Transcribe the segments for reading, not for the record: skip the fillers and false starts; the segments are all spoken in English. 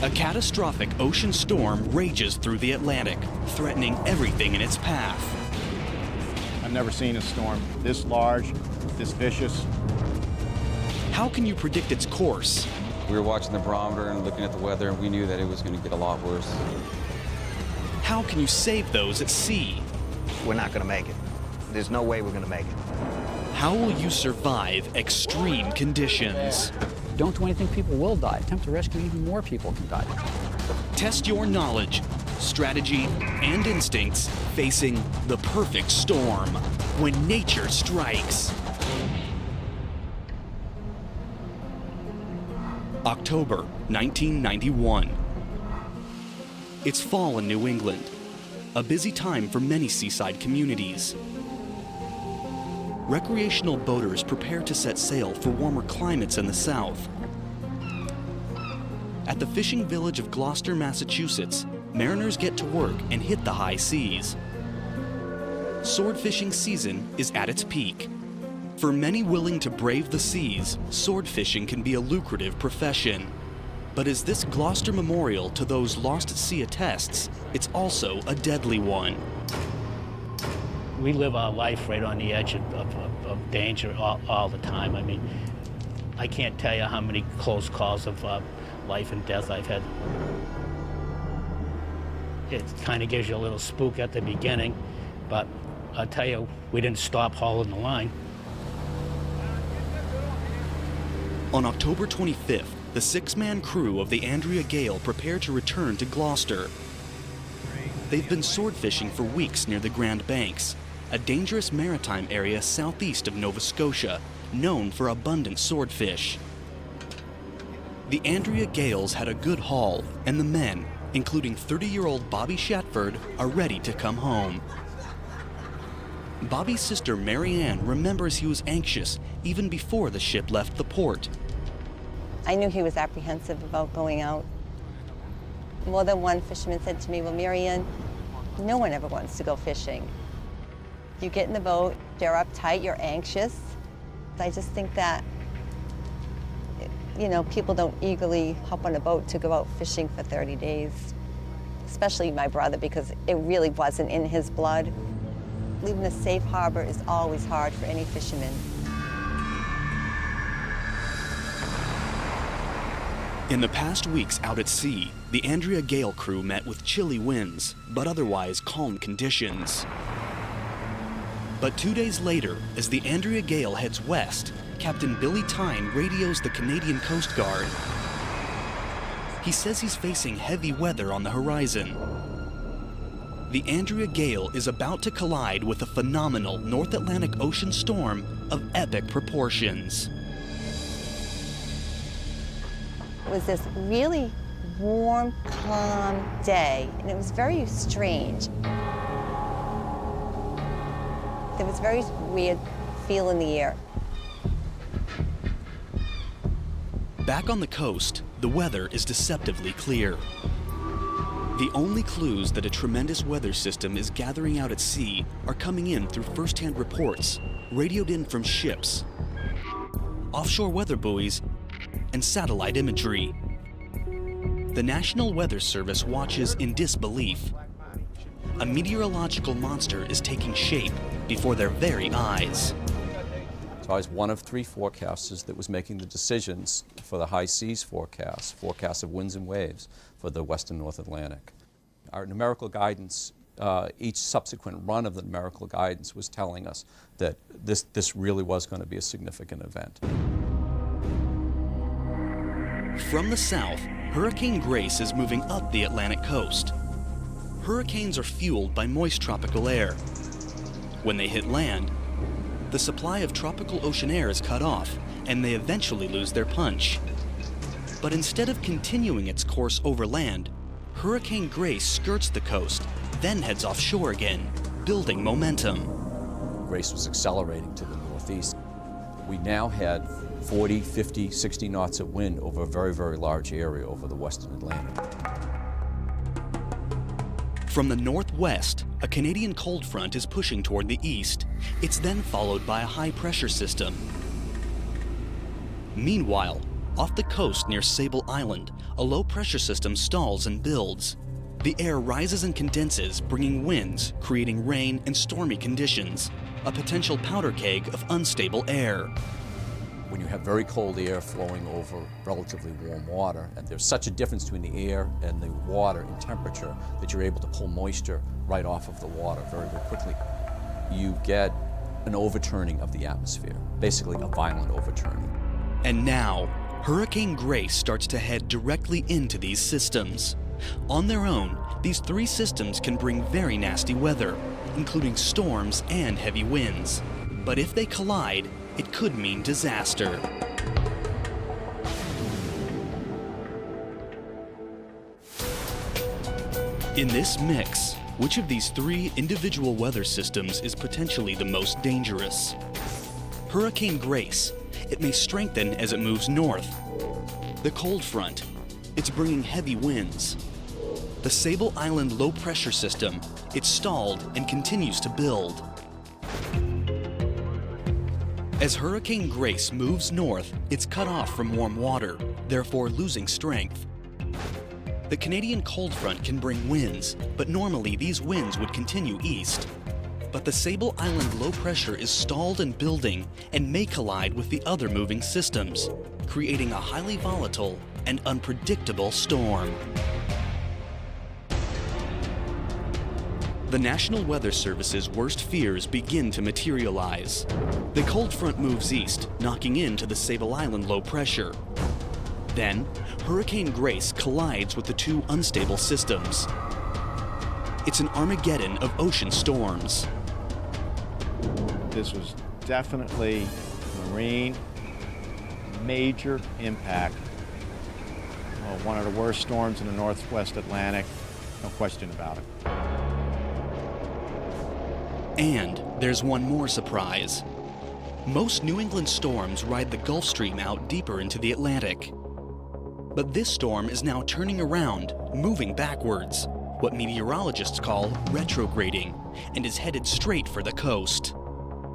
A catastrophic ocean storm rages through the Atlantic, threatening everything in its path. I've never seen a storm this large, this vicious. How can you predict its course? We were watching the barometer and looking at the weather, and we knew that it was going to get a lot worse. How can you save those at sea? We're not going to make it. There's no way we're going to make it. How will you survive extreme conditions? Don't do anything people will die. Attempt to rescue even more people can die. Test your knowledge, strategy, and instincts facing the perfect storm when nature strikes. October 1991. It's fall in New England, a busy time for many seaside communities. Recreational boaters prepare to set sail for warmer climates in the south. At the fishing village of Gloucester, Massachusetts, mariners get to work and hit the high seas. Sword fishing season is at its peak. For many willing to brave the seas, sword fishing can be a lucrative profession. But as this Gloucester memorial to those lost at sea attests, it's also a deadly one. We live our life right on the edge of danger all the time. I mean, I can't tell you how many close calls of life and death I've had. It kind of gives you a little spook at the beginning, but I'll tell you, we didn't stop hauling the line. On October 25th, the six-man crew of the Andrea Gale prepare to return to Gloucester. They've been sword fishing for weeks near the Grand Banks, a dangerous maritime area southeast of Nova Scotia, known for abundant swordfish. The Andrea Gales had a good haul, and the men, including 30-year-old Bobby Shatford, are ready to come home. Bobby's sister Mary Ann remembers he was anxious even before the ship left the port. I knew he was apprehensive about going out. More than one fisherman said to me, well, Mary Ann, no one ever wants to go fishing. You get in the boat, you're uptight, you're anxious. I just think that, you know, people don't eagerly hop on a boat to go out fishing for 30 days, especially my brother, because it really wasn't in his blood. Leaving a safe harbor is always hard for any fisherman. In the past weeks out at sea, the Andrea Gale crew met with chilly winds, but otherwise calm conditions. But 2 days later, as the Andrea Gale heads west, Captain Billy Tyne radios the Canadian Coast Guard. He says he's facing heavy weather on the horizon. The Andrea Gale is about to collide with a phenomenal North Atlantic Ocean storm of epic proportions. It was this really warm, calm day, and it was very strange. There was a very weird feel in the air. Back on the coast, the weather is deceptively clear. The only clues that a tremendous weather system is gathering out at sea are coming in through first-hand reports, radioed in from ships, offshore weather buoys, and satellite imagery. The National Weather Service watches in disbelief. A meteorological monster is taking shape before their very eyes. So I was one of three forecasters that was making the decisions for the high seas forecast of winds and waves for the western North Atlantic. Our numerical guidance, each subsequent run of the numerical guidance was telling us that this really was going to be a significant event. From the south, Hurricane Grace is moving up the Atlantic coast. Hurricanes are fueled by moist tropical air. When they hit land, the supply of tropical ocean air is cut off, and they eventually lose their punch. But instead of continuing its course over land, Hurricane Grace skirts the coast, then heads offshore again, building momentum. Grace was accelerating to the northeast. We now had 40, 50, 60 knots of wind over a very, very large area over the western Atlantic. From the northwest, a Canadian cold front is pushing toward the east. It's then followed by a high-pressure system. Meanwhile, Off the coast near Sable Island, a low-pressure system stalls and builds. The air rises and condenses, bringing winds, creating rain and stormy conditions, a potential powder keg of unstable air. When you have very cold air flowing over relatively warm water, and there's such a difference between the air and the water in temperature that you're able to pull moisture right off of the water very, very quickly, you get an overturning of the atmosphere, basically a violent overturning. And now, Hurricane Grace starts to head directly into these systems. On their own, these three systems can bring very nasty weather, including storms and heavy winds. But if they collide, it could mean disaster. In this mix, which of these three individual weather systems is potentially the most dangerous? Hurricane Grace. It may strengthen as it moves north. The cold front. It's bringing heavy winds. The Sable Island low-pressure system. It's stalled and continues to build. As Hurricane Grace moves north, it's cut off from warm water, therefore losing strength. The Canadian cold front can bring winds, but normally these winds would continue east. But the Sable Island low pressure is stalled and building and may collide with the other moving systems, creating a highly volatile and unpredictable storm. The National Weather Service's worst fears begin to materialize. The cold front moves east, knocking into the Sable Island low pressure. Then, Hurricane Grace collides with the two unstable systems. It's an Armageddon of ocean storms. This was definitely marine, major impact. One of the worst storms in the Northwest Atlantic, no question about it. And there's one more surprise. Most New England storms ride the Gulf Stream out deeper into the Atlantic. But this storm is now turning around, moving backwards, what meteorologists call retrograding, and is headed straight for the coast.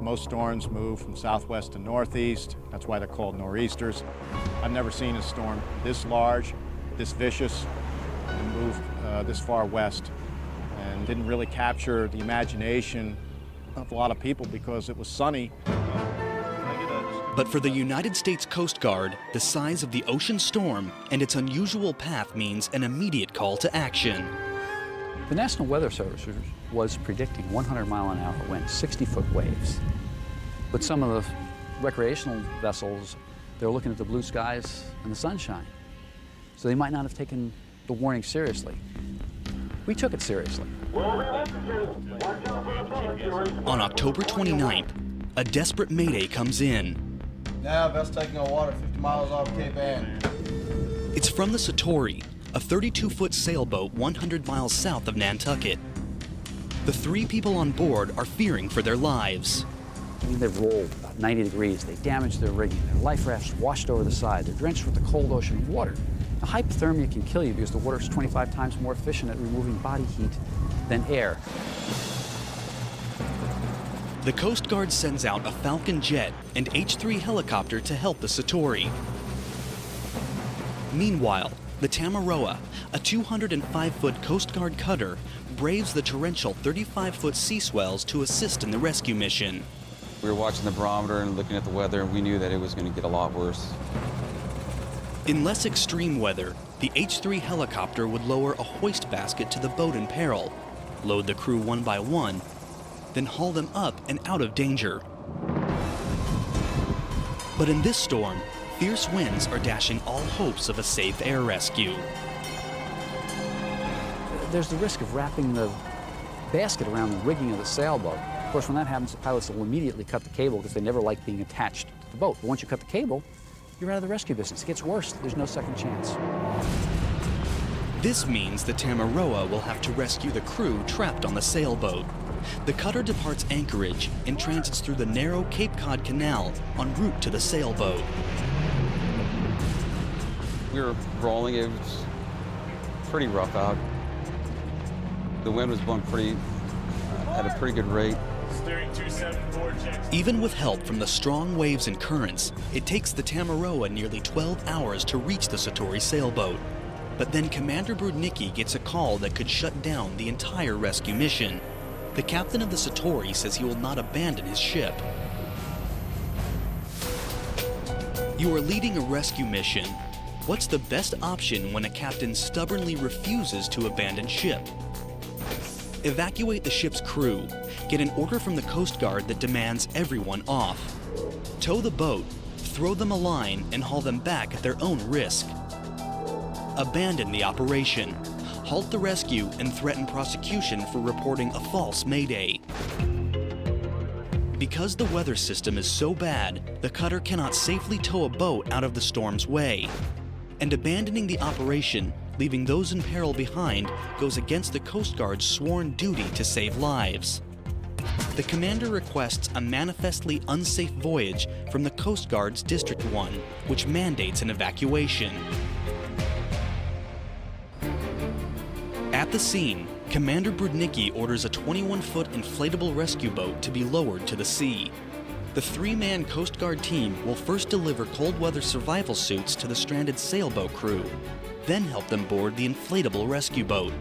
Most storms move from southwest to northeast. That's why they're called nor'easters. I've never seen a storm this large, this vicious, and move this far west, and didn't really capture the imagination of a lot of people because it was sunny. But for the United States Coast Guard, the size of the ocean storm and its unusual path means an immediate call to action. The National Weather Service was predicting 100-mile-an-hour winds, 60-foot waves. But some of the recreational vessels, they're looking at the blue skies and the sunshine. So they might not have taken the warning seriously. We took it seriously. On October 29th, a desperate mayday comes in. Now, best taking on water 50 miles off Cape Ann. It's from the Satori, a 32-foot sailboat 100 miles south of Nantucket. The three people on board are fearing for their lives. I mean, they've rolled about 90 degrees. They damaged their rigging. Their life rafts washed over the side. They're drenched with the cold ocean water. Now, hypothermia can kill you because the water is 25 times more efficient at removing body heat than air. The Coast Guard sends out a Falcon jet and H-3 helicopter to help the Satori. Meanwhile, the Tamaroa, a 205-foot Coast Guard cutter, braves the torrential 35-foot sea swells to assist in the rescue mission. We were watching the barometer and looking at the weather, and we knew that it was going to get a lot worse. In less extreme weather, the H-3 helicopter would lower a hoist basket to the boat in peril, load the crew one by one, then haul them up and out of danger. But in this storm, fierce winds are dashing all hopes of a safe air rescue. There's the risk of wrapping the basket around the rigging of the sailboat. Of course, when that happens, the pilots will immediately cut the cable because they never like being attached to the boat. But once you cut the cable, you're out of the rescue business. It gets worse. There's no second chance. This means the Tamaroa will have to rescue the crew trapped on the sailboat. The cutter departs Anchorage and transits through the narrow Cape Cod Canal en route to the sailboat. We were rolling. It was pretty rough out. The wind was blowing at a pretty good rate. Steering 274 checks. Even with help from the strong waves and currents, it takes the Tamaroa nearly 12 hours to reach the Satori sailboat. But then Commander Brudnicki gets a call that could shut down the entire rescue mission. The captain of the Satori says he will not abandon his ship. You are leading a rescue mission. What's the best option when a captain stubbornly refuses to abandon ship? Evacuate the ship's crew. Get an order from the Coast Guard that demands everyone off. Tow the boat, throw them a line, and haul them back at their own risk. Abandon the operation. Halt the rescue and threaten prosecution for reporting a false mayday. Because the weather system is so bad, the cutter cannot safely tow a boat out of the storm's way. And abandoning the operation, leaving those in peril behind, goes against the Coast Guard's sworn duty to save lives. The commander requests a manifestly unsafe voyage from the Coast Guard's District 1, which mandates an evacuation. At the scene, Commander Brudnicki orders a 21-foot inflatable rescue boat to be lowered to the sea. The three-man Coast Guard team will first deliver cold weather survival suits to the stranded sailboat crew, then help them board the inflatable rescue boat.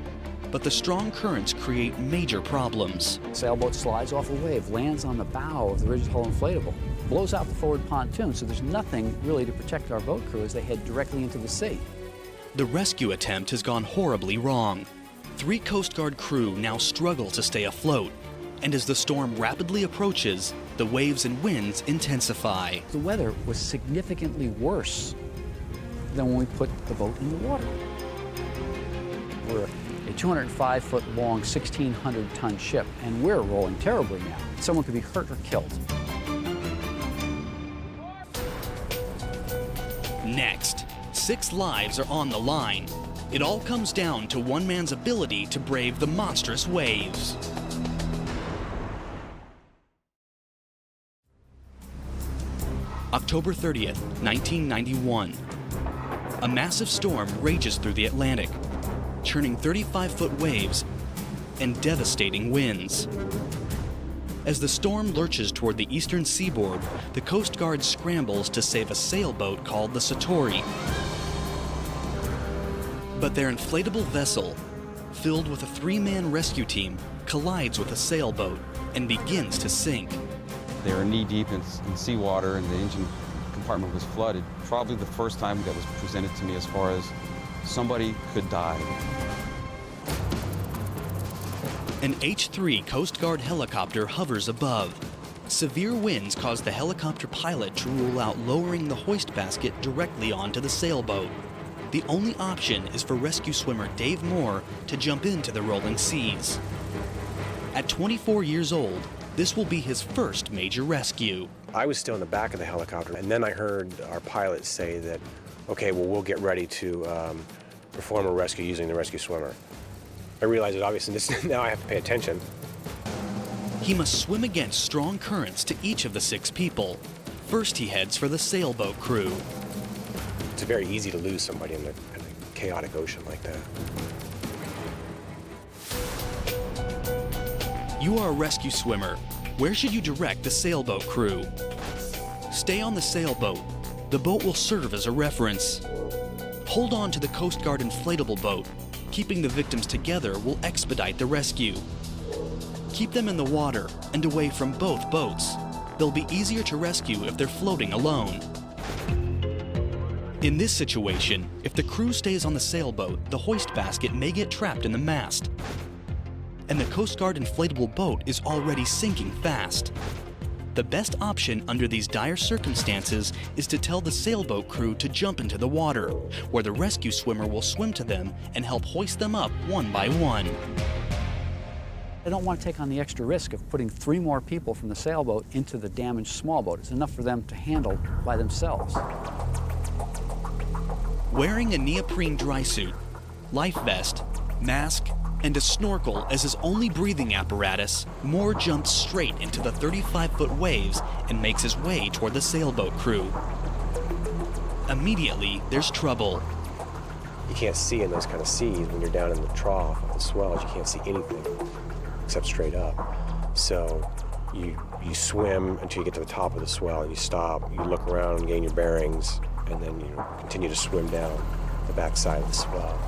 But the strong currents create major problems. Sailboat slides off a wave, lands on the bow of the rigid hull inflatable, blows out the forward pontoon, so there's nothing really to protect our boat crew as they head directly into the sea. The rescue attempt has gone horribly wrong. 3 Coast Guard crew now struggle to stay afloat, and as the storm rapidly approaches, the waves and winds intensify. The weather was significantly worse than when we put the boat in the water. We're a 205-foot long, 1,600-ton ship, and we're rolling terribly now. Someone could be hurt or killed. Next, 6 lives are on the line. It all comes down to one man's ability to brave the monstrous waves. October 30th, 1991. A massive storm rages through the Atlantic, churning 35-foot waves and devastating winds. As the storm lurches toward the eastern seaboard, the Coast Guard scrambles to save a sailboat called the Satori. But their inflatable vessel, filled with a 3-man rescue team, collides with a sailboat and begins to sink. They were knee-deep in seawater, and the engine compartment was flooded. Probably the first time that was presented to me as far as somebody could die. An H-3 Coast Guard helicopter hovers above. Severe winds cause the helicopter pilot to rule out lowering the hoist basket directly onto the sailboat. The only option is for rescue swimmer Dave Moore to jump into the rolling seas. At 24 years old, this will be his first major rescue. I was still in the back of the helicopter, and then I heard our pilot say that, okay, well, we'll get ready to perform a rescue using the rescue swimmer. I realized that obviously now I have to pay attention. He must swim against strong currents to each of the 6 people. First, he heads for the sailboat crew. It's very easy to lose somebody in a chaotic ocean like that. You are a rescue swimmer. Where should you direct the sailboat crew? Stay on the sailboat. The boat will serve as a reference. Hold on to the Coast Guard inflatable boat. Keeping the victims together will expedite the rescue. Keep them in the water and away from both boats. They'll be easier to rescue if they're floating alone. In this situation, if the crew stays on the sailboat, the hoist basket may get trapped in the mast. And the Coast Guard inflatable boat is already sinking fast. The best option under these dire circumstances is to tell the sailboat crew to jump into the water, where the rescue swimmer will swim to them and help hoist them up one by one. I don't want to take on the extra risk of putting 3 more people from the sailboat into the damaged small boat. It's enough for them to handle by themselves. Wearing a neoprene dry suit, life vest, mask, and a snorkel as his only breathing apparatus, Moore jumps straight into the 35-foot waves and makes his way toward the sailboat crew. Immediately, there's trouble. You can't see in those kind of seas when you're down in the trough of the swells. You can't see anything except straight up. So You swim until you get to the top of the swell, and you stop, you look around and gain your bearings, and then you continue to swim down the backside of the swell.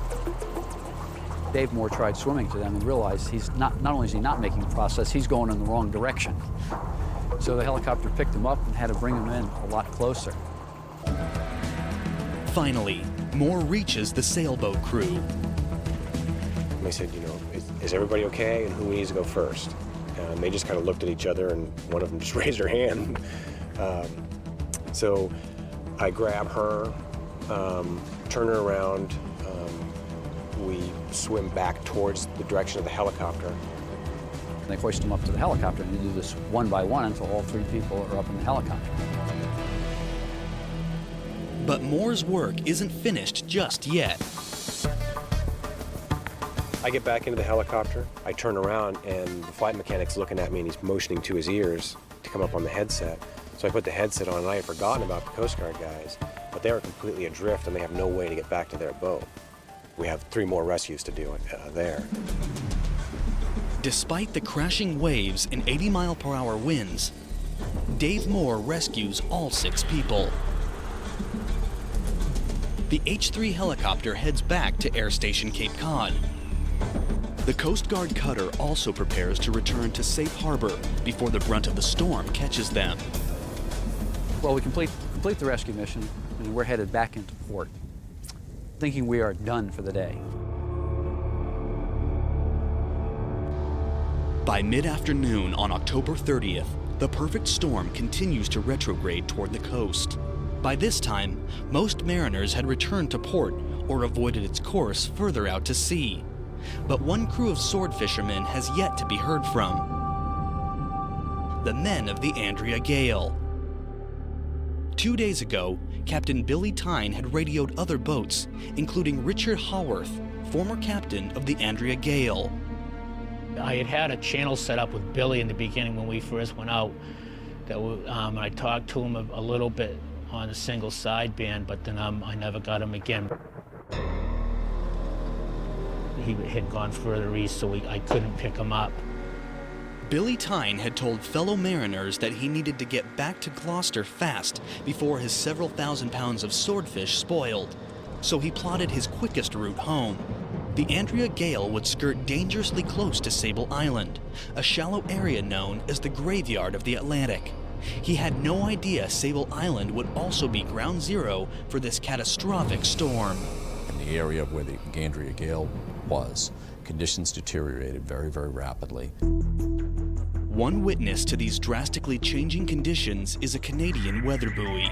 Dave Moore tried swimming to them and realized he's not only is he not making progress, he's going in the wrong direction. So the helicopter picked him up and had to bring him in a lot closer. Finally, Moore reaches the sailboat crew. And they said, is everybody okay, and who needs to go first? And they just kind of looked at each other, and one of them just raised her hand. So I grab her, turn her around. We swim back towards the direction of the helicopter. They hoist him up to the helicopter, and you do this one by one until all 3 people are up in the helicopter. But Moore's work isn't finished just yet. I get back into the helicopter, I turn around, and the flight mechanic's looking at me, and he's motioning to his ears to come up on the headset. So I put the headset on, and I had forgotten about the Coast Guard guys, but they are completely adrift, and they have no way to get back to their boat. We have 3 more rescues to do there. Despite the crashing waves and 80-mile-per-hour winds, Dave Moore rescues all 6 people. The H-3 helicopter heads back to Air Station Cape Cod. The Coast Guard cutter also prepares to return to safe harbor before the brunt of the storm catches them. Well, we complete the rescue mission, and we're headed back into port, thinking we are done for the day. By mid-afternoon on October 30th, the perfect storm continues to retrograde toward the coast. By this time, most mariners had returned to port or avoided its course further out to sea. But one crew of sword fishermen has yet to be heard from. The men of the Andrea Gale. 2 days ago, Captain Billy Tyne had radioed other boats, including Richard Haworth, former captain of the Andrea Gale. I had a channel set up with Billy in the beginning when we first went out. I talked to him a little bit on a single sideband, but then I never got him again. He had gone further east, so I couldn't pick him up. Billy Tyne had told fellow mariners that he needed to get back to Gloucester fast before his several thousand pounds of swordfish spoiled. So he plotted his quickest route home. The Andrea Gale would skirt dangerously close to Sable Island, a shallow area known as the graveyard of the Atlantic. He had no idea Sable Island would also be ground zero for this catastrophic storm. In the area where the Andrea Gale was, conditions deteriorated very, very rapidly. One witness to these drastically changing conditions is a Canadian weather buoy.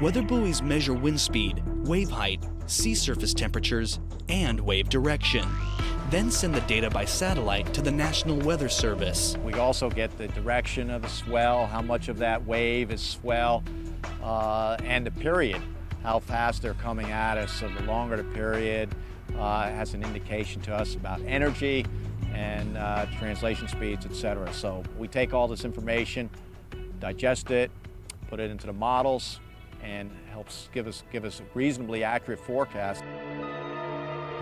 Weather buoys measure wind speed, wave height, sea surface temperatures, and wave direction, then send the data by satellite to the National Weather Service. We also get the direction of the swell, how much of that wave is swell, and the period, how fast they're coming at us. So the longer the period has an indication to us about energy and translation speeds, etc. So we take all this information, digest it, put it into the models, and helps give us a reasonably accurate forecast.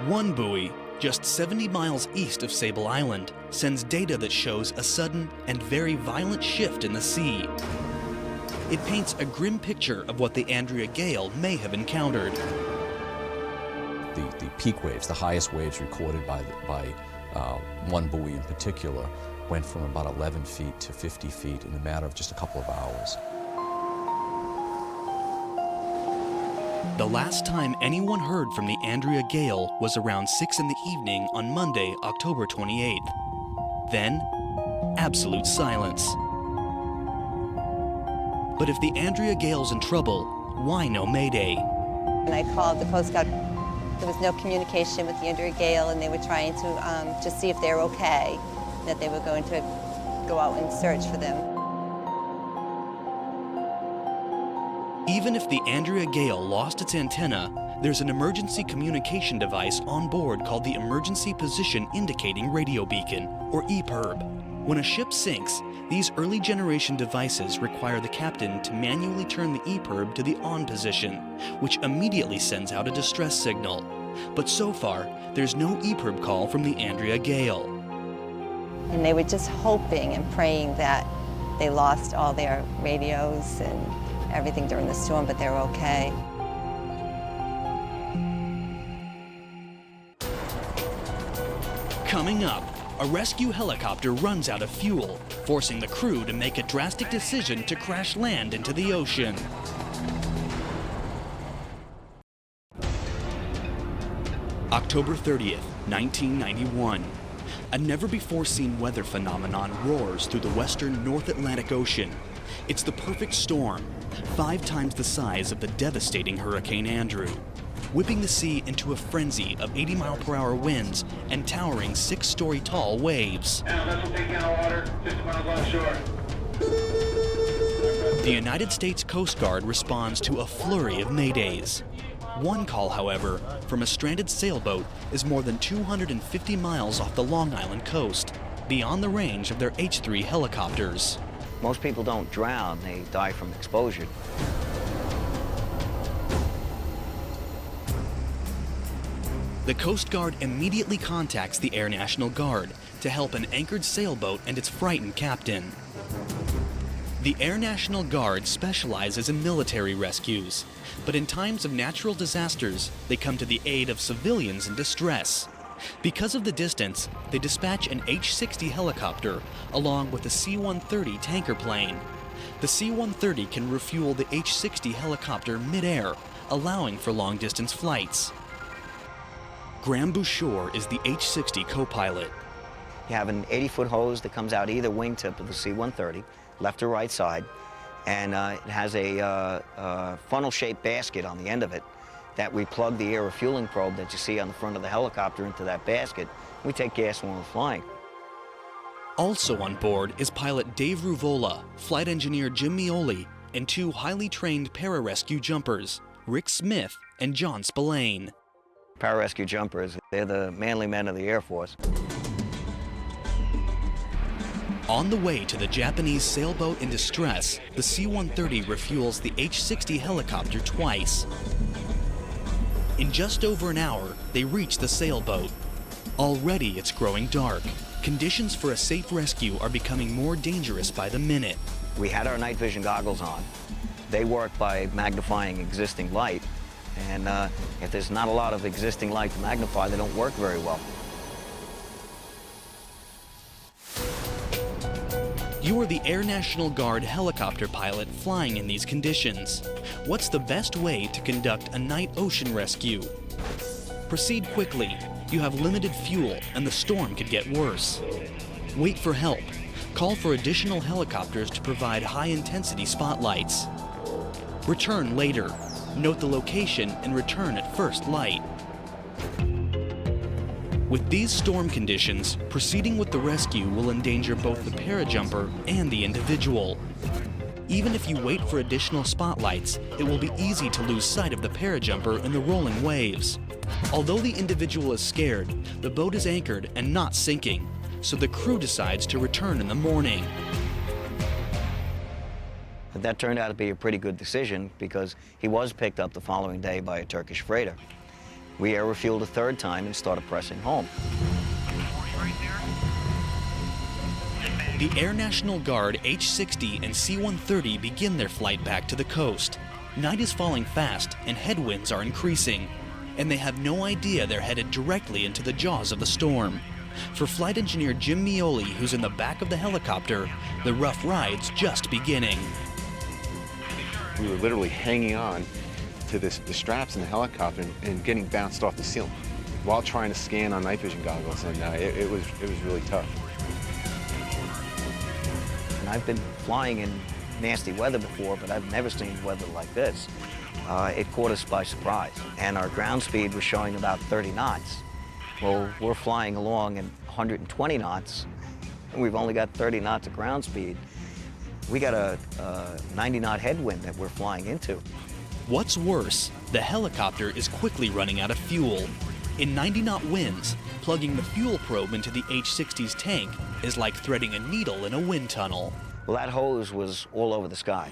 One buoy, just 70 miles east of Sable Island, sends data that shows a sudden and very violent shift in the sea. It paints a grim picture of what the Andrea Gale may have encountered. The peak waves, the highest waves recorded by one buoy in particular, went from about 11 feet to 50 feet in a matter of just a couple of hours. The last time anyone heard from the Andrea Gale was around 6 in the evening on Monday, October 28th. Then, absolute silence. But if the Andrea Gale's in trouble, why no Mayday? And I called the Coast Guard. There was no communication with the Andrea Gale, and they were trying to just see if they were okay, that they were going to go out and search for them. Even if the Andrea Gale lost its antenna, there's an emergency communication device on board called the Emergency Position Indicating Radio Beacon, or EPIRB. When a ship sinks, these early generation devices require the captain to manually turn the EPIRB to the on position, which immediately sends out a distress signal. But so far, there's no EPIRB call from the Andrea Gale. And they were just hoping and praying that They lost all their radios and everything during the storm, but they were okay. Coming up, a rescue helicopter runs out of fuel, forcing the crew to make a drastic decision to crash land into the ocean. October 30th, 1991. A never-before-seen weather phenomenon roars through the western North Atlantic Ocean. It's the perfect storm, 5 times the size of the devastating Hurricane Andrew, whipping the sea into a frenzy of 80-mile-per-hour winds and towering 6-story tall waves. The United States Coast Guard responds to a flurry of maydays. One call, however, from a stranded sailboat is more than 250 miles off the Long Island coast, beyond the range of their H-3 helicopters. Most people don't drown, they die from exposure. The Coast Guard immediately contacts the Air National Guard to help an anchored sailboat and its frightened captain. The Air National Guard specializes in military rescues, but in times of natural disasters, they come to the aid of civilians in distress. Because of the distance, they dispatch an H-60 helicopter along with a C-130 tanker plane. The C-130 can refuel the H-60 helicopter mid-air, allowing for long-distance flights. Graham Bouchard is the H-60 co-pilot. You have an 80-foot hose that comes out either wingtip of the C-130, left or right side, and it has a funnel-shaped basket on the end of it that we plug the air refueling probe that you see on the front of the helicopter into that basket. We take gas when we're flying. Also on board is pilot Dave Ruvola, flight engineer Jim Mioli, and 2 highly trained pararescue jumpers, Rick Smith and John Spillane. Pararescue jumpers, they're the manly men of the Air Force. On the way to the Japanese sailboat in distress, the C-130 refuels the H-60 helicopter twice. In just over an hour, they reach the sailboat. Already it's growing dark. Conditions for a safe rescue are becoming more dangerous by the minute. We had our night vision goggles on. They work by magnifying existing light, and if there's not a lot of existing light to magnify, they don't work very well. You are the Air National Guard helicopter pilot flying in these conditions. What's the best way to conduct a night ocean rescue? Proceed quickly. You have limited fuel and the storm could get worse. Wait for help. Call for additional helicopters to provide high-intensity spotlights. Return later. Note the location and return at first light. With these storm conditions, proceeding with the rescue will endanger both the parajumper and the individual. Even if you wait for additional spotlights, it will be easy to lose sight of the parajumper in the rolling waves. Although the individual is scared, the boat is anchored and not sinking, so the crew decides to return in the morning. That turned out to be a pretty good decision because he was picked up the following day by a Turkish freighter. We air refueled a 3rd time and started pressing home. The Air National Guard H-60 and C-130 begin their flight back to the coast. Night is falling fast and headwinds are increasing, and they have no idea they're headed directly into the jaws of the storm. For flight engineer Jim Mioli, who's in the back of the helicopter, the rough ride's just beginning. We were literally hanging on to the straps in the helicopter and getting bounced off the ceiling while trying to scan on night vision goggles, and it was really tough. And I've been flying in nasty weather before, but I've never seen weather like this. It caught us by surprise, and our ground speed was showing about 30 knots. Well, we're flying along at 120 knots, and we've only got 30 knots of ground speed. We got a 90-knot headwind that we're flying into. What's worse, the helicopter is quickly running out of fuel. In 90-knot winds, plugging the fuel probe into the H-60's tank is like threading a needle in a wind tunnel. Well, that hose was all over the sky.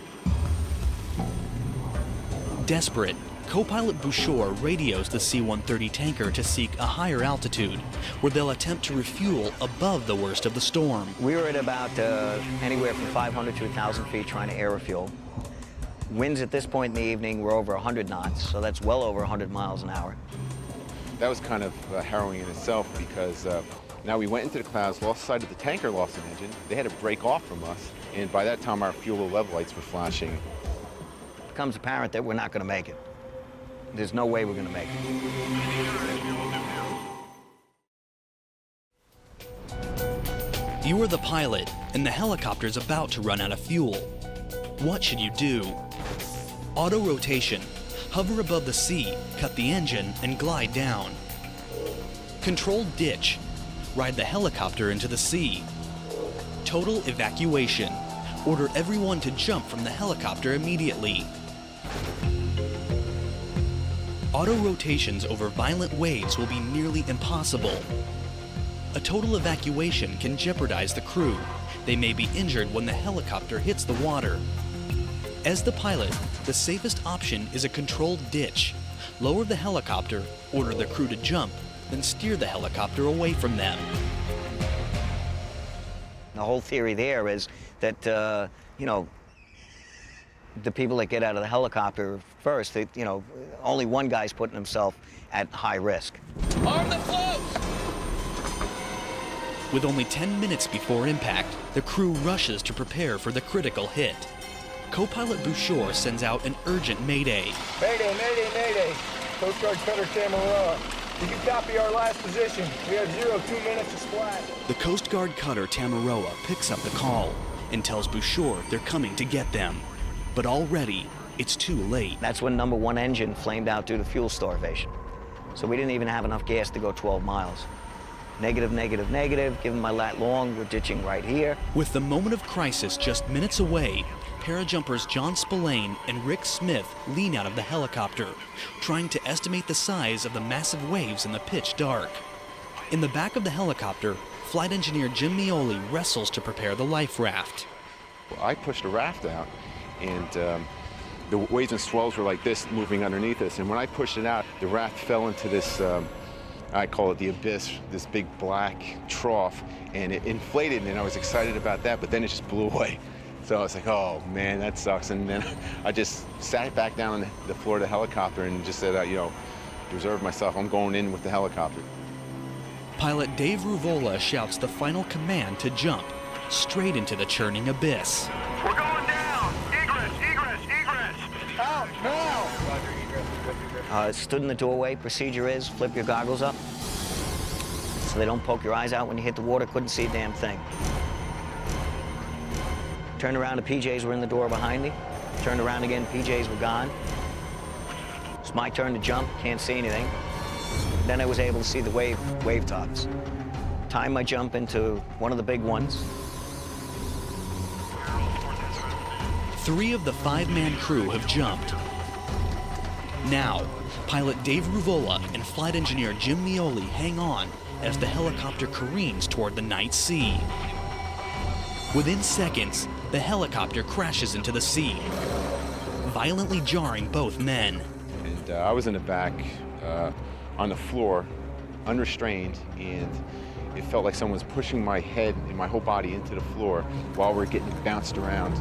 Desperate, Co-pilot Bouchard radios the C-130 tanker to seek a higher altitude, where they'll attempt to refuel above the worst of the storm. We were at about anywhere from 500 to 1,000 feet trying to air refuel. Winds at this point in the evening were over 100 knots, so that's well over 100 miles an hour. That was kind of harrowing in itself because now we went into the clouds, lost sight of the tanker, lost an engine. They had to break off from us, and by that time our fuel level lights were flashing. It becomes apparent that we're not going to make it. There's no way we're going to make it. You are the pilot, and the helicopter's about to run out of fuel. What should you do? Auto rotation. Hover above the sea, cut the engine, and glide down. Controlled ditch. Ride the helicopter into the sea. Total evacuation. Order everyone to jump from the helicopter immediately. Auto rotations over violent waves will be nearly impossible. A total evacuation can jeopardize the crew. They may be injured when the helicopter hits the water. As the pilot, the safest option is a controlled ditch. Lower the helicopter, order the crew to jump, then steer the helicopter away from them. The whole theory there is that, you know, the people that get out of the helicopter first, they, you know, only one guy's putting himself at high risk. Arm the floats! With only 10 minutes before impact, the crew rushes to prepare for the critical hit. Co-pilot Bouchard sends out an urgent mayday. Mayday, mayday, mayday. Coast Guard cutter Tamaroa. You can copy our last position. We have 2 minutes to splat. The Coast Guard cutter Tamaroa picks up the call and tells Bouchard they're coming to get them. But already, it's too late. That's when number 1 engine flamed out due to fuel starvation. So we didn't even have enough gas to go 12 miles. Negative, negative, negative, give them my lat long, we're ditching right here. With the moment of crisis just minutes away, parajumpers John Spillane and Rick Smith lean out of the helicopter, trying to estimate the size of the massive waves in the pitch dark. In the back of the helicopter, flight engineer Jim Mioli wrestles to prepare the life raft. Well, I pushed a raft out, and the waves and swells were like this, moving underneath us. And when I pushed it out, the raft fell into this, I call it the abyss, this big black trough, and it inflated, and I was excited about that, but then it just blew away. So I was like, oh man, that sucks. And then I just sat back down on the floor of the helicopter and just said, you know, reserve myself, I'm going in with the helicopter. Pilot Dave Ruvola shouts the final command to jump, straight into the churning abyss. We're going down! Egress, egress, egress! Out, now! Stood in the doorway, procedure is flip your goggles up so they don't poke your eyes out when you hit the water, couldn't see a damn thing. Turned around, the PJs were in the door behind me. Turned around again, PJs were gone. It's my turn to jump, can't see anything. Then I was able to see the wave tops. Timed my jump into one of the big ones. 3 of the 5-man crew have jumped. Now, pilot Dave Ruvola and flight engineer Jim Mioli hang on as the helicopter careens toward the night sea. Within seconds, the helicopter crashes into the sea, violently jarring both men. And I was in the back on the floor, unrestrained, and it felt like someone was pushing my head and my whole body into the floor while we're getting bounced around.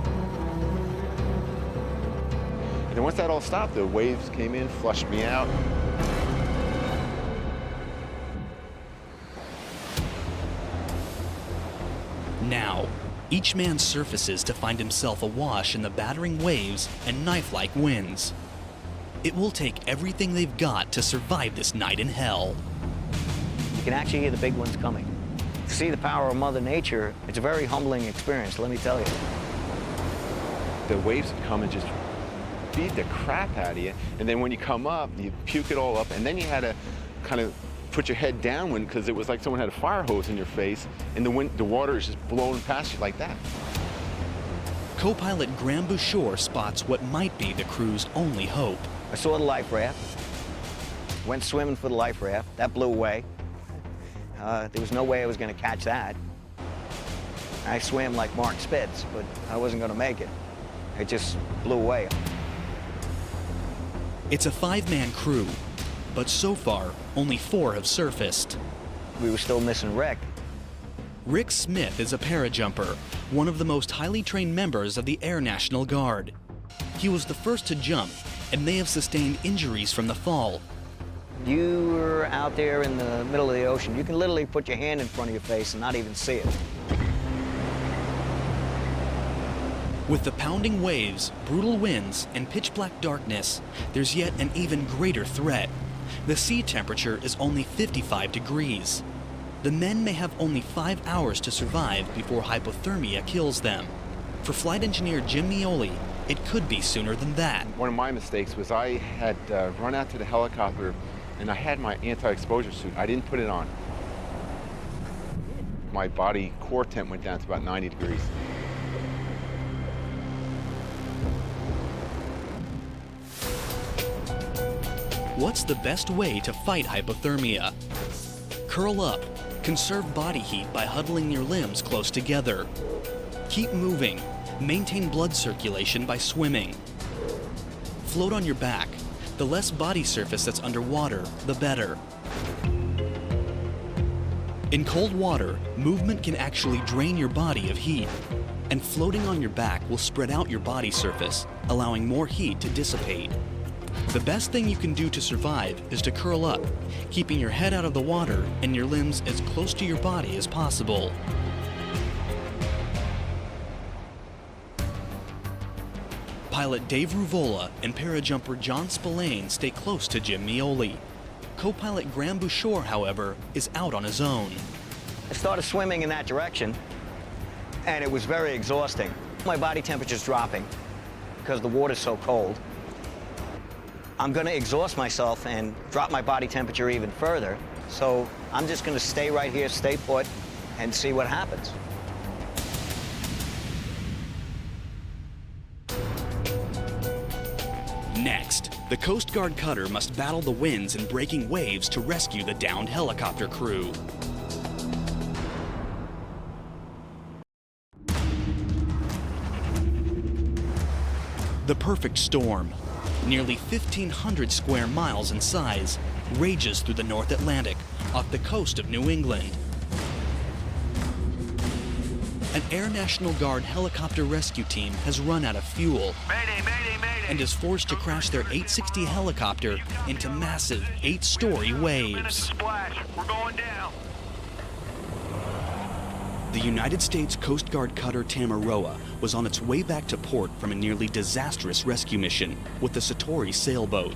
And then once that all stopped, the waves came in, flushed me out. Now, each man surfaces to find himself awash in the battering waves and knife-like winds. It will take everything they've got to survive this night in hell. You can actually hear the big ones coming. To see the power of Mother Nature, it's a very humbling experience, let me tell you. The waves would come and just beat the crap out of you, and then when you come up, you puke it all up, and then you had to kind of put your head downwind because it was like someone had a fire hose in your face, and the water is just blowing past you like that. Co-pilot Graham Bouchard spots what might be the crew's only hope. I saw the life raft, went swimming for the life raft, that blew away. There was no way I was going to catch that. I swam like Mark Spitz, but I wasn't going to make it. It just blew away. It's a 5-man crew, but so far, only 4 have surfaced. We were still missing Rick. Rick Smith is a parajumper, one of the most highly trained members of the Air National Guard. He was the first to jump and may have sustained injuries from the fall. You were out there in the middle of the ocean. You can literally put your hand in front of your face and not even see it. With the pounding waves, brutal winds, and pitch-black darkness, there's yet an even greater threat. The sea temperature is only 55 degrees. The men may have only 5 hours to survive before hypothermia kills them. For flight engineer Jim Mioli, it could be sooner than that. One of my mistakes was I had run out to the helicopter and I had my anti-exposure suit. I didn't put it on. My body core temp went down to about 90 degrees. What's the best way to fight hypothermia? Curl up. Conserve body heat by huddling your limbs close together. Keep moving. Maintain blood circulation by swimming. Float on your back. The less body surface that's underwater, the better. In cold water, movement can actually drain your body of heat, and floating on your back will spread out your body surface, allowing more heat to dissipate. The best thing you can do to survive is to curl up, keeping your head out of the water and your limbs as close to your body as possible. Pilot Dave Ruvola and parajumper John Spillane stay close to Jim Mioli. Co-pilot Graham Bouchard, however, is out on his own. I started swimming in that direction, and it was very exhausting. My body temperature's dropping because the water's so cold. I'm going to exhaust myself and drop my body temperature even further, so I'm just going to stay right here, stay put, and see what happens. Next, the Coast Guard cutter must battle the winds and breaking waves to rescue the downed helicopter crew. The perfect storm, nearly 1,500 square miles in size, rages through the North Atlantic off the coast of New England. An Air National Guard helicopter rescue team has run out of fuel and is forced to crash their 860 helicopter into massive 8-story waves. We're going down. The United States Coast Guard cutter Tamaroa was on its way back to port from a nearly disastrous rescue mission with the Satori sailboat.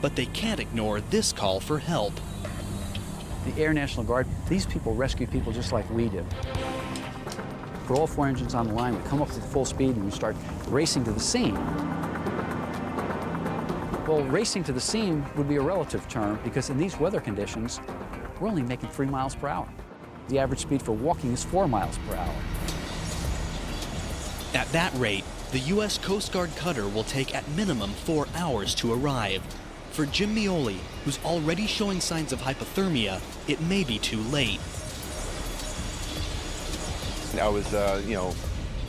But they can't ignore this call for help. The Air National Guard, these people rescue people just like we do. Put all 4 engines on the line, we come up to full speed and we start racing to the scene. Well, racing to the scene would be a relative term because in these weather conditions, we're only making 3 miles per hour. The average speed for walking is 4 miles per hour. At that rate, the U.S. Coast Guard cutter will take at minimum 4 hours to arrive. For Jim Mioli, who's already showing signs of hypothermia, it may be too late. I was,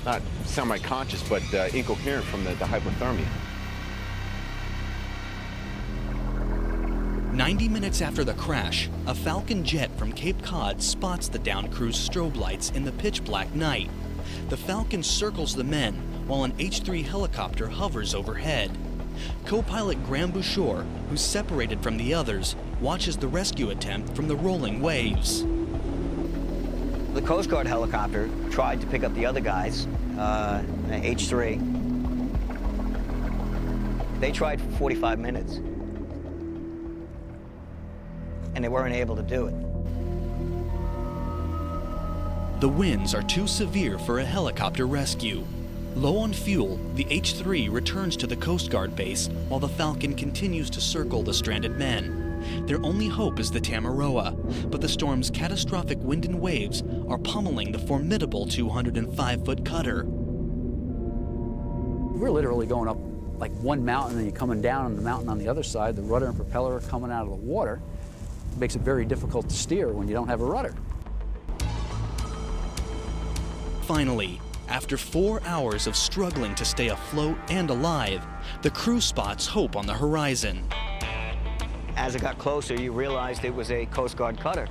not semi-conscious, but incoherent from the hypothermia. 90 minutes after the crash, a Falcon jet from Cape Cod spots the downed crew's strobe lights in the pitch-black night. The Falcon circles the men while an H-3 helicopter hovers overhead. Co-pilot Graham Bouchard, who's separated from the others, watches the rescue attempt from the rolling waves. The Coast Guard helicopter tried to pick up the other guys, H-3. They tried for 45 minutes. And they weren't able to do it. The winds are too severe for a helicopter rescue. Low on fuel, the H-3 returns to the Coast Guard base while the Falcon continues to circle the stranded men. Their only hope is the Tamaroa, but the storm's catastrophic wind and waves are pummeling the formidable 205-foot cutter. We're literally going up like one mountain and you're coming down on the mountain on the other side. The rudder and propeller are coming out of the water. It makes it very difficult to steer when you don't have a rudder. Finally, After 4 hours of struggling to stay afloat and alive, the crew spots hope on the horizon. As it got closer, you realized it was a Coast Guard cutter.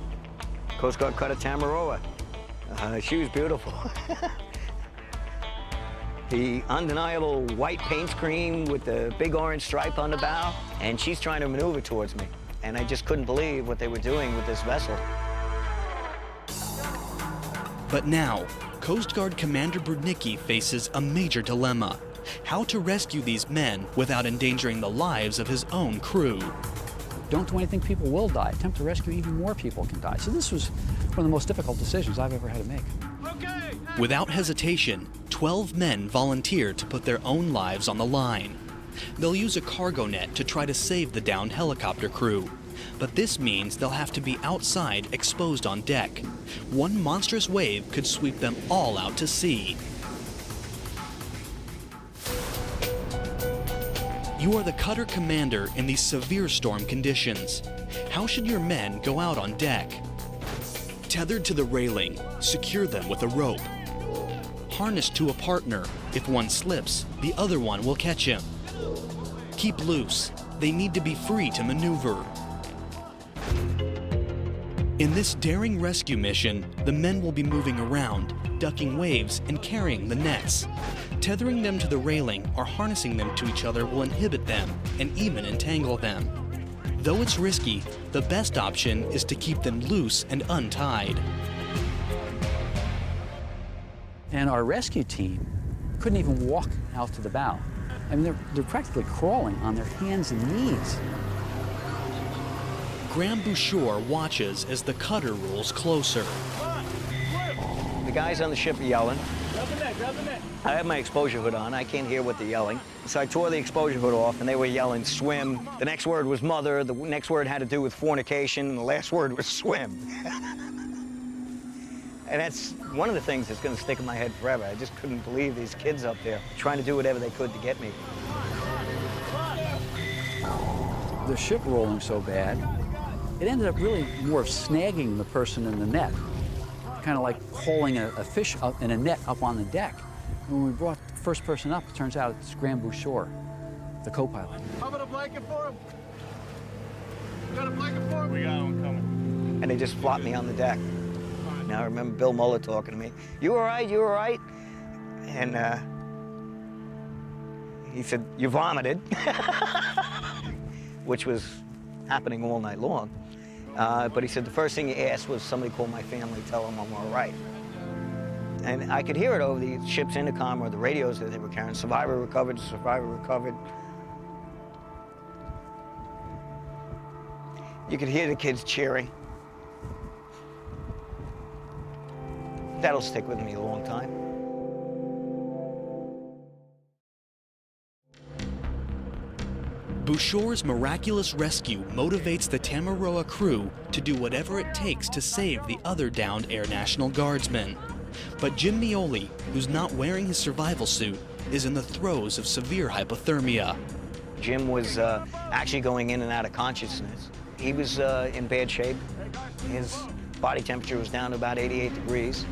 Coast Guard cutter Tamaroa. She was beautiful. The undeniable white paint screen with the big orange stripe on the bow, and she's trying to maneuver towards me. And I just couldn't believe what they were doing with this vessel. But now, Coast Guard Commander Brudnicki faces a major dilemma: how to rescue these men without endangering the lives of his own crew. Don't do anything, people will die. Attempt to rescue, even more people can die. So this was one of the most difficult decisions I've ever had to make. Without hesitation, 12 men volunteered to put their own lives on the line. They'll use a cargo net to try to save the downed helicopter crew. But this means they'll have to be outside, exposed on deck. One monstrous wave could sweep them all out to sea. You are the cutter commander in these severe storm conditions. How should your men go out on deck? Tethered to the railing, secure them with a rope. Harnessed to a partner. If one slips, the other one will catch him. Keep loose. They need to be free to maneuver. In this daring rescue mission, the men will be moving around, ducking waves and carrying the nets. Tethering them to the railing or harnessing them to each other will inhibit them and even entangle them. Though it's risky, the best option is to keep them loose and untied. And our rescue team couldn't even walk out to the bow. I mean, they're practically crawling on their hands and knees. Graham Bouchard watches as the cutter rolls closer. The guys on the ship are yelling. I have my exposure hood on. I can't hear what they're yelling. So I tore the exposure hood off, and they were yelling, swim. The next word was mother. The next word had to do with fornication, and the last word was swim. And that's one of the things that's going to stick in my head forever. I just couldn't believe these kids up there trying to do whatever they could to get me. The ship rolling so bad, it ended up really more of snagging the person in the net, kind of like hauling a fish up in a net up on the deck. When we brought the first person up, it turns out it's Graham Bouchard, the co-pilot. How about a blanket for him? You got a blanket for him? We got one coming. And they just flopped me on the deck. Now I remember Bill Muller talking to me. You all right? You all right? And he said, you vomited, which was happening all night long. But he said the first thing he asked was somebody call my family, tell them I'm all right. And I could hear it over the ship's intercom or the radios that they were carrying. Survivor recovered, survivor recovered. You could hear the kids cheering. That'll stick with me a long time. Bouchard's miraculous rescue motivates the Tamaroa crew to do whatever it takes to save the other downed Air National Guardsmen. But Jim Mioli, who's not wearing his survival suit, is in the throes of severe hypothermia. Jim was actually going in and out of consciousness. He was in bad shape. His body temperature was down to about 88 degrees.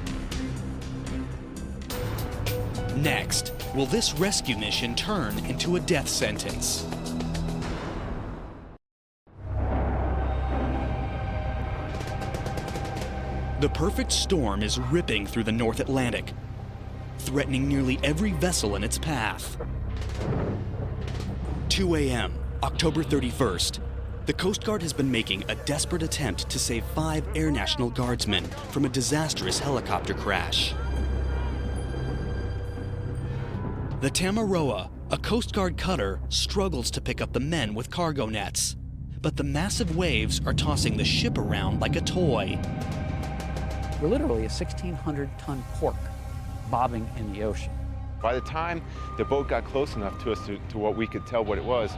Next, will this rescue mission turn into a death sentence? The perfect storm is ripping through the North Atlantic, threatening nearly every vessel in its path. 2 a.m., October 31st. The Coast Guard has been making a desperate attempt to save 5 Air National Guardsmen from a disastrous helicopter crash. The Tamaroa, a Coast Guard cutter, struggles to pick up the men with cargo nets. But the massive waves are tossing the ship around like a toy. We're literally a 1,600-ton cork bobbing in the ocean. By the time the boat got close enough to us to what we could tell what it was,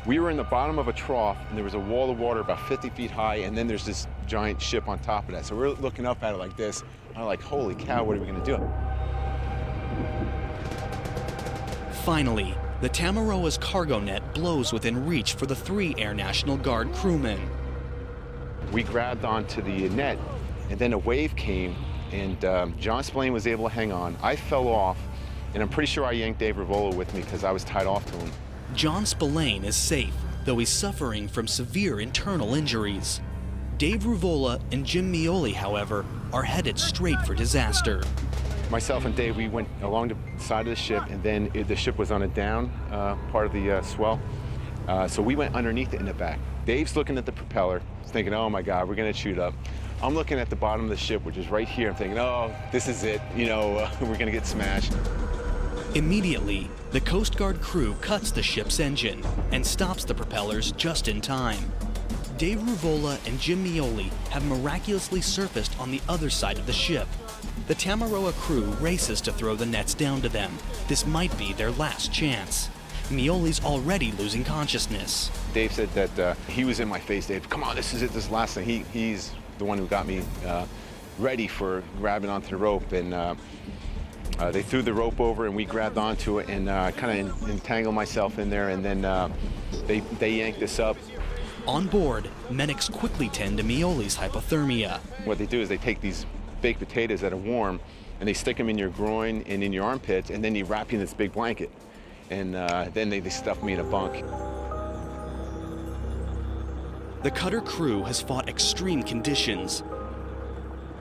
we were in the bottom of a trough, and there was a wall of water about 50 feet high, and then there's this giant ship on top of that. So we're looking up at it like this, and I'm like, holy cow, what are we gonna do? Finally, the Tamaroa's cargo net blows within reach for the 3 Air National Guard crewmen. We grabbed onto the net, and then a wave came and John Spillane was able to hang on. I fell off, and I'm pretty sure I yanked Dave Rivola with me because I was tied off to him. John Spillane is safe, though he's suffering from severe internal injuries. Dave Rivola and Jim Mioli, however, are headed straight for disaster. Myself and Dave, we went along the side of the ship, and then the ship was on a down part of the swell. So we went underneath it in the back. Dave's looking at the propeller, thinking, oh my God, we're gonna shoot up. I'm looking at the bottom of the ship, which is right here. I'm thinking, oh, this is it. You know, we're gonna get smashed. Immediately, the Coast Guard crew cuts the ship's engine and stops the propellers just in time. Dave Rivola and Jim Mioli have miraculously surfaced on the other side of the ship. The Tamaroa crew races to throw the nets down to them. This might be their last chance. Mioli's already losing consciousness. Dave said that he was in my face. Dave, come on, this is it, this is the last thing. He's the one who got me ready for grabbing onto the rope. And they threw the rope over and we grabbed onto it and kind of entangled myself in there. And then they yanked us up. On board, medics quickly tend to Mioli's hypothermia. What they do is they take these baked potatoes that are warm and they stick them in your groin and in your armpits, and then they wrap you in this big blanket. And then they stuff me in a bunk. The cutter crew has fought extreme conditions,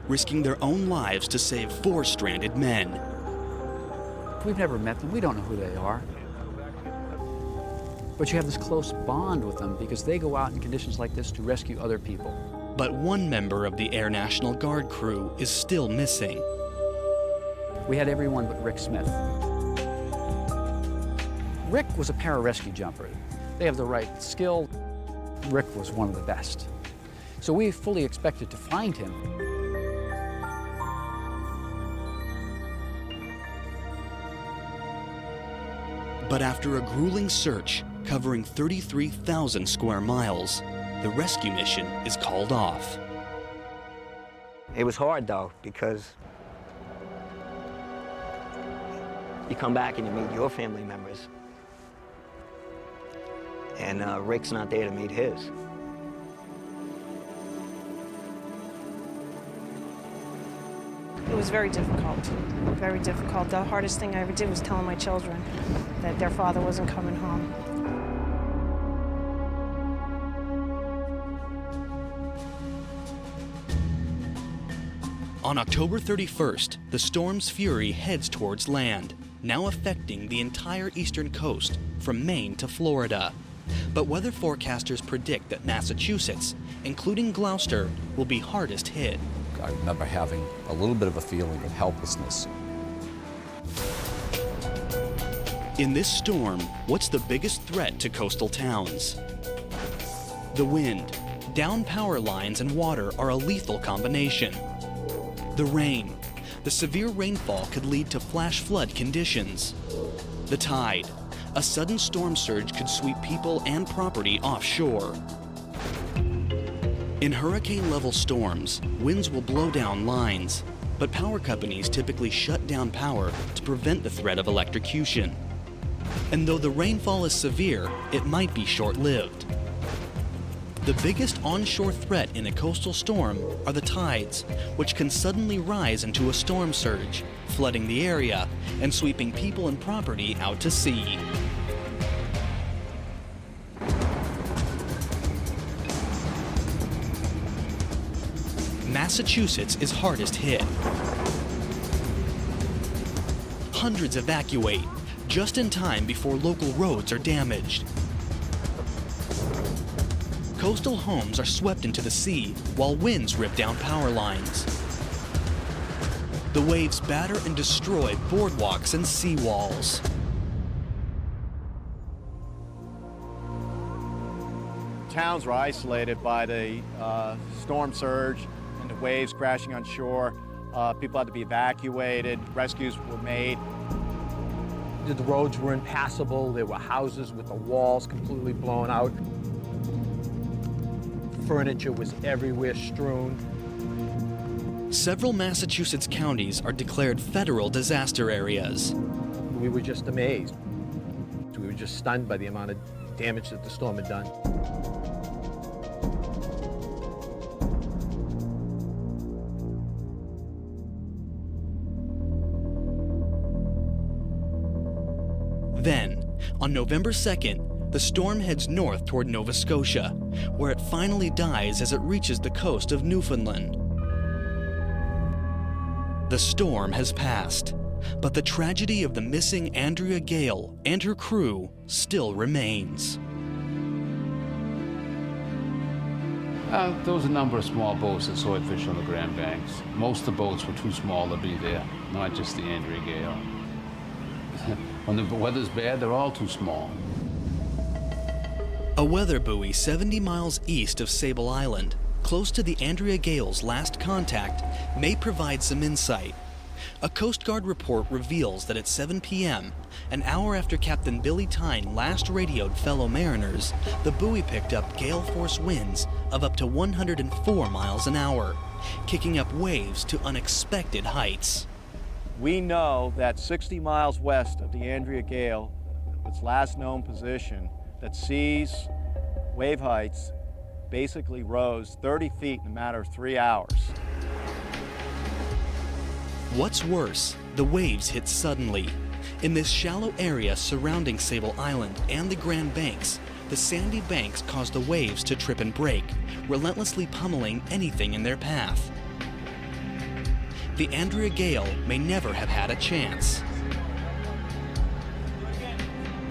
risking their own lives to save 4 stranded men. We've never met them. We don't know who they are. But you have this close bond with them because they go out in conditions like this to rescue other people. But one member of the Air National Guard crew is still missing. We had everyone but Rick Smith. Rick was a pararescue jumper. They have the right skill. Rick was one of the best. So we fully expected to find him. But after a grueling search covering 33,000 square miles, the rescue mission is called off. It was hard, though, because you come back and you meet your family members, and Rick's not there to meet his. It was very difficult, very difficult. The hardest thing I ever did was telling my children that their father wasn't coming home. On October 31st, the storm's fury heads towards land, now affecting the entire eastern coast from Maine to Florida. But weather forecasters predict that Massachusetts, including Gloucester, will be hardest hit. I remember having a little bit of a feeling of helplessness. In this storm, what's the biggest threat to coastal towns? The wind. Downed power lines and water are a lethal combination. The rain. The severe rainfall could lead to flash flood conditions. The tide. A sudden storm surge could sweep people and property offshore. In hurricane-level storms, winds will blow down lines, but power companies typically shut down power to prevent the threat of electrocution. And though the rainfall is severe, it might be short-lived. The biggest onshore threat in a coastal storm are the tides, which can suddenly rise into a storm surge, flooding the area and sweeping people and property out to sea. Massachusetts is hardest hit. Hundreds evacuate, just in time before local roads are damaged. Coastal homes are swept into the sea while winds rip down power lines. The waves batter and destroy boardwalks and seawalls. Towns were isolated by the storm surge and the waves crashing on shore. People had to be evacuated. Rescues were made. The roads were impassable. There were houses with the walls completely blown out. Furniture was everywhere strewn. Several Massachusetts counties are declared federal disaster areas. We were just amazed. We were just stunned by the amount of damage that the storm had done. Then, on November 2nd, the storm heads north toward Nova Scotia, where it finally dies as it reaches the coast of Newfoundland. The storm has passed, but the tragedy of the missing Andrea Gale and her crew still remains. There was a number of small boats that sword fish on the Grand Banks. Most of the boats were too small to be there, not just the Andrea Gale. When the weather's bad, they're all too small. A weather buoy 70 miles east of Sable Island, close to the Andrea Gale's last contact, may provide some insight. A Coast Guard report reveals that at 7 p.m., an hour after Captain Billy Tyne last radioed fellow mariners, the buoy picked up gale force winds of up to 104 miles an hour, kicking up waves to unexpected heights. We know that 60 miles west of the Andrea Gale, its last known position, that seas, wave heights, basically rose 30 feet in a matter of 3 hours. What's worse, the waves hit suddenly. In this shallow area surrounding Sable Island and the Grand Banks, the sandy banks caused the waves to trip and break, relentlessly pummeling anything in their path. The Andrea Gale may never have had a chance.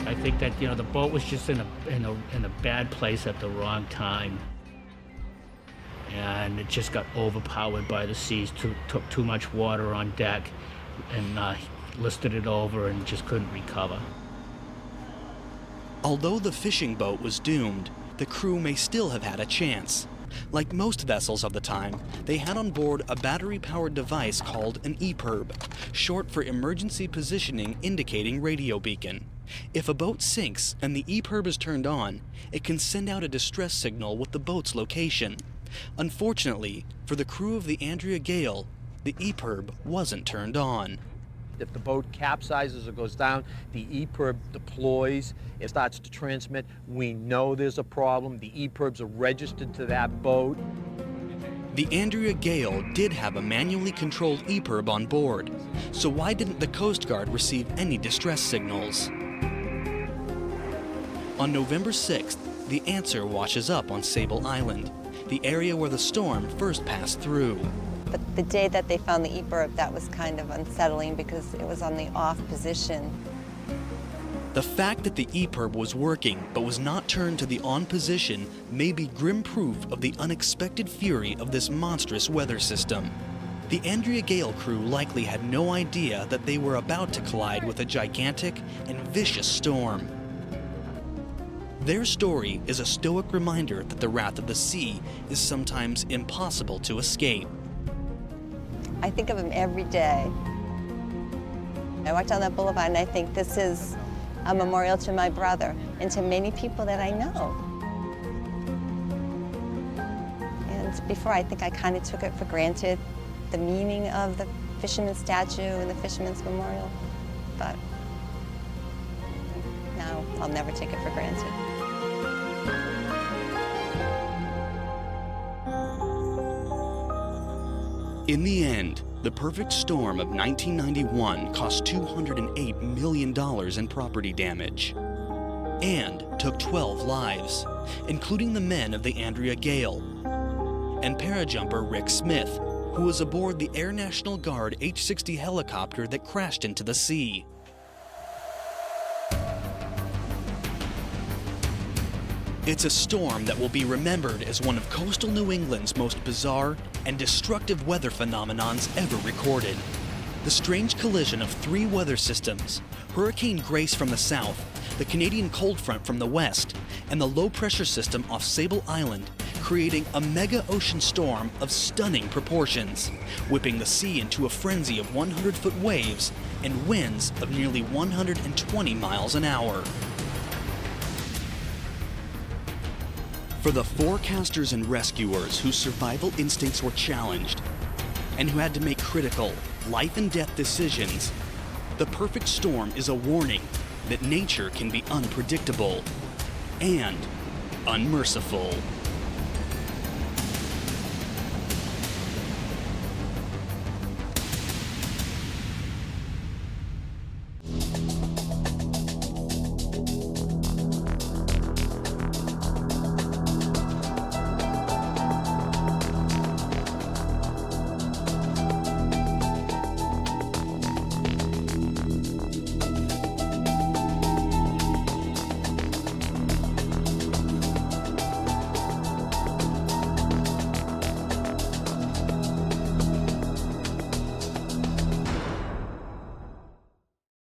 I think that, the boat was just in a bad place at the wrong time. And it just got overpowered by the seas, took too much water on deck, and listed it over and just couldn't recover. Although the fishing boat was doomed, the crew may still have had a chance. Like most vessels of the time, they had on board a battery-powered device called an EPIRB, short for Emergency Positioning Indicating Radio Beacon. If a boat sinks and the EPIRB is turned on, it can send out a distress signal with the boat's location. Unfortunately, for the crew of the Andrea Gale, the EPIRB wasn't turned on. If the boat capsizes or goes down, the EPIRB deploys, it starts to transmit. We know there's a problem. The EPIRBs are registered to that boat. The Andrea Gale did have a manually controlled EPIRB on board, so why didn't the Coast Guard receive any distress signals? On November 6th, the answer washes up on Sable Island, the area where the storm first passed through. But the day that they found the EPIRB, that was kind of unsettling because it was on the off position. The fact that the EPIRB was working but was not turned to the on position may be grim proof of the unexpected fury of this monstrous weather system. The Andrea Gale crew likely had no idea that they were about to collide with a gigantic and vicious storm. Their story is a stoic reminder that the wrath of the sea is sometimes impossible to escape. I think of him every day. I walk down that boulevard and I think this is a memorial to my brother and to many people that I know. And before, I think I kind of took it for granted, the meaning of the fisherman's statue and the fisherman's memorial. But now I'll never take it for granted. In the end, the perfect storm of 1991 cost $208 million in property damage and took 12 lives, including the men of the Andrea Gale and parajumper Rick Smith, who was aboard the Air National Guard H-60 helicopter that crashed into the sea. It's a storm that will be remembered as one of coastal New England's most bizarre and destructive weather phenomenons ever recorded. The strange collision of three weather systems, Hurricane Grace from the south, the Canadian cold front from the west, and the low-pressure system off Sable Island, creating a mega ocean storm of stunning proportions, whipping the sea into a frenzy of 100-foot waves and winds of nearly 120 miles an hour. For the forecasters and rescuers whose survival instincts were challenged and who had to make critical, life-and-death decisions, the perfect storm is a warning that nature can be unpredictable and unmerciful.